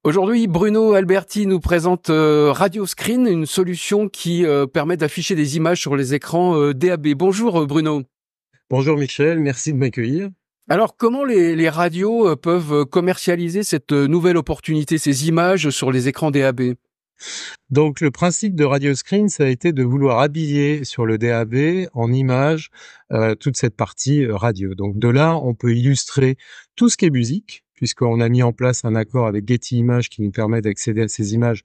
Aujourd'hui, Bruno Alberti nous présente Radio Screen, une solution qui permet d'afficher des images sur les écrans DAB. Bonjour Bruno. Bonjour Michel, merci de m'accueillir. Alors, comment les radios peuvent commercialiser cette nouvelle opportunité, ces images sur les écrans DAB? Donc le principe de Radio Screen, ça a été de vouloir habiller sur le DAB en images toute cette partie radio. Donc de là, on peut illustrer tout ce qui est musique, puisqu'on a mis en place un accord avec Getty Images qui nous permet d'accéder à ces images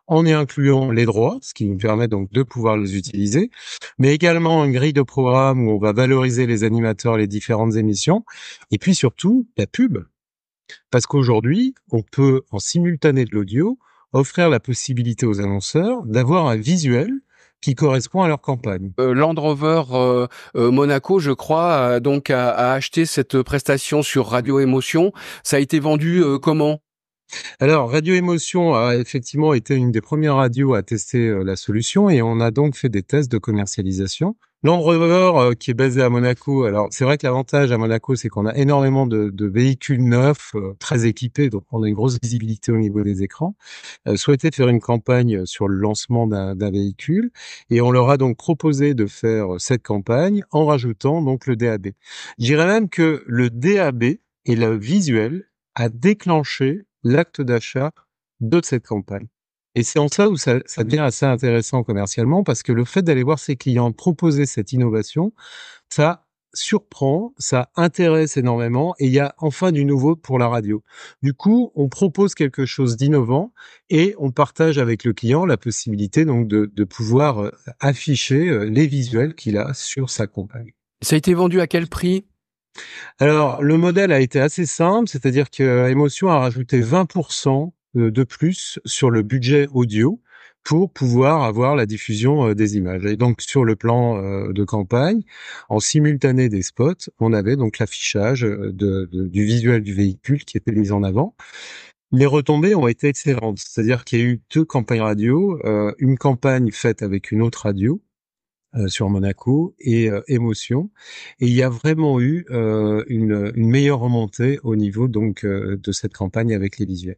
en y incluant les droits, ce qui nous permet donc de pouvoir les utiliser, mais également une grille de programme où on va valoriser les animateurs, les différentes émissions, et puis surtout la pub. Parce qu'aujourd'hui, on peut, en simultané de l'audio, offrir la possibilité aux annonceurs d'avoir un visuel qui correspond à leur campagne. Land Rover Monaco, je crois, a acheté cette prestation sur Radio Émotion. Ça a été vendu comment ? Alors, Radio Émotion a effectivement été une des premières radios à tester la solution et on a donc fait des tests de commercialisation. Land Rover, qui est basé à Monaco, alors c'est vrai que l'avantage à Monaco, c'est qu'on a énormément de véhicules neufs, très équipés, donc on a une grosse visibilité au niveau des écrans, souhaitait faire une campagne sur le lancement d'un véhicule et on leur a donc proposé de faire cette campagne en rajoutant donc le DAB. Je dirais même que le DAB et le visuel a déclenché l'acte d'achat de cette campagne. Et c'est en ça où ça devient assez intéressant commercialement, parce que le fait d'aller voir ses clients proposer cette innovation, ça surprend, ça intéresse énormément, et il y a enfin du nouveau pour la radio. Du coup, on propose quelque chose d'innovant, et on partage avec le client la possibilité donc de pouvoir afficher les visuels qu'il a sur sa campagne. Ça a été vendu à quel prix ? Alors, le modèle a été assez simple, c'est-à-dire que Emotion a rajouté 20% de plus sur le budget audio pour pouvoir avoir la diffusion des images. Et donc, sur le plan de campagne, en simultané des spots, on avait donc l'affichage du visuel du véhicule qui était mis en avant. Les retombées ont été excellentes, c'est-à-dire qu'il y a eu 2 campagnes radio, une campagne faite avec une autre radio, sur Monaco et Émotion, et il y a vraiment eu une meilleure remontée au niveau donc de cette campagne avec les visuels.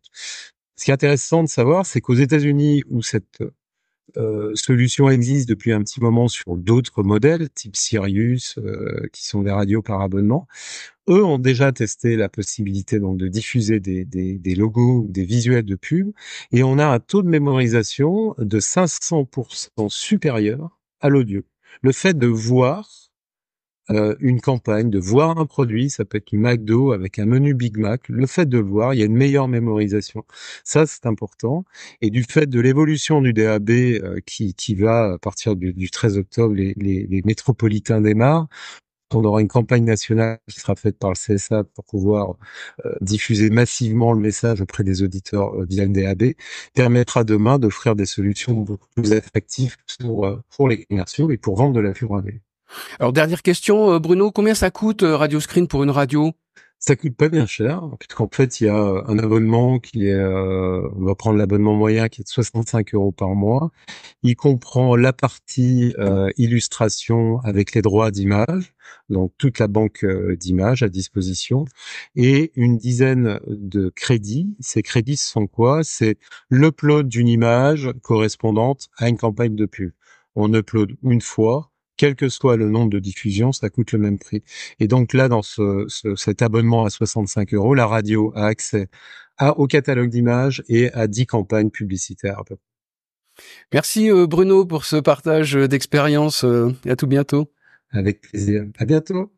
Ce qui est intéressant de savoir, c'est qu'aux États-Unis, où cette solution existe depuis un petit moment sur d'autres modèles, type Sirius, qui sont des radios par abonnement, eux ont déjà testé la possibilité donc de diffuser des logos ou des visuels de pub, et on a un taux de mémorisation de 500% supérieur à l'audio. Le fait de voir une campagne, de voir un produit, ça peut être une McDo avec un menu Big Mac, le fait de le voir, il y a une meilleure mémorisation. Ça, c'est important. Et du fait de l'évolution du DAB qui va, à partir du 13 octobre, les métropolitains démarrent, on aura une campagne nationale qui sera faite par le CSA pour pouvoir diffuser massivement le message auprès des auditeurs via le DAB, permettra demain d'offrir des solutions beaucoup plus attractives pour les commerciaux et pour vendre de la fibre AB. Alors, dernière question, Bruno, combien ça coûte Radio Screen pour une radio ? Ça coûte pas bien cher, puisqu'en fait, il y a un abonnement qui est, on va prendre l'abonnement moyen qui est de 65 € par mois. Il comprend la partie illustration avec les droits d'image, donc toute la banque d'images à disposition, et une dizaine de crédits. Ces crédits, ce sont quoi ? C'est l'upload d'une image correspondante à une campagne de pub. On upload une fois, quel que soit le nombre de diffusions, ça coûte le même prix. Et donc là, dans cet abonnement à 65 €, la radio a accès au catalogue d'images et à 10 campagnes publicitaires à peu près. Merci Bruno pour ce partage d'expérience et à tout bientôt. Avec plaisir. À bientôt.